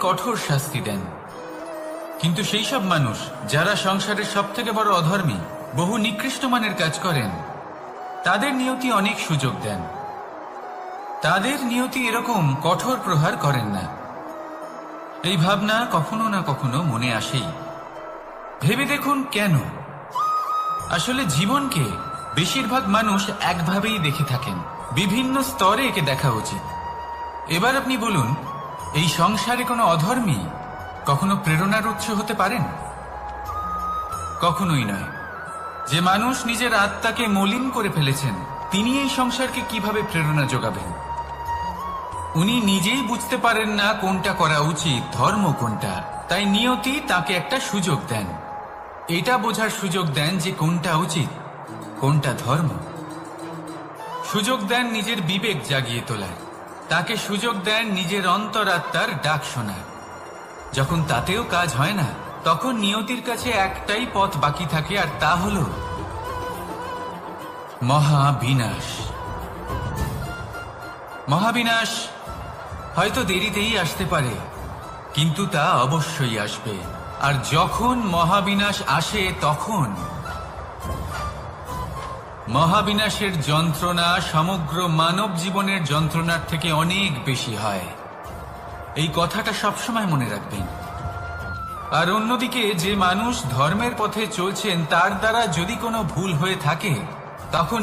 কঠোর শাস্তি দেন। কিন্তু সেই সব মানুষ যারা সংসারের সব থেকে বড় অধর্মী, বহু নিকৃষ্ট মানের কাজ করেন, তাদের নিয়তি অনেক সুযোগ দেন। তাদের নিয়তি এরকম কঠোর প্রহার করেন না। এই ভাবনা কখনো না কখনো মনে আসেই। ভেবে দেখুন কেন? আসলে জীবনকে বেশিরভাগ মানুষ একভাবেই দেখে থাকেন, বিভিন্ন স্তরে একে দেখা উচিত। এবার আপনি বলুন, এই সংসারে কোনো অধর্মী কখনো প্রেরণার উৎস হতে পারেন? কখনোই নয়। যে মানুষ নিজের আত্মাকে মলিন করে ফেলেছেন, তিনি এই সংসারকে কিভাবে প্রেরণা যোগাবেন? উনি নিজেই বুঝতে পারেন না কোনটা করা উচিত, ধর্ম কোনটা। তাই নিয়তি তাকে একটা সুযোগ দেন, এটা বোঝার সুযোগ দেন যে কোনটা উচিত, কোনটা ধর্ম। সুযোগ দেন নিজের বিবেক জাগিয়ে তোলার, তাকে সুযোগ দেন নিজের অন্তরাত্মার ডাক শোনার। যখন তাতেও কাজ হয় না, তখন নিয়তির কাছে একটাই পথ বাকি থাকে, আর তা হল মহাবিনাশ। মহাবিনাশ হয়তো দেরিতেই আসতে পারে, কিন্তু তা অবশ্যই আসবে। আর যখন মহাবিনাশ আসে, তখন মহাবিনাশের যন্ত্রণা সমগ্র মানব জীবনের যন্ত্রণার থেকে অনেক বেশি হয়। এই কথাটা সবসময় মনে রাখবেন। আর অন্যদিকে যে মানুষ ধর্মের পথে চলছেন, তার দ্বারা যদি কোনো ভুল হয়ে থাকে, তখন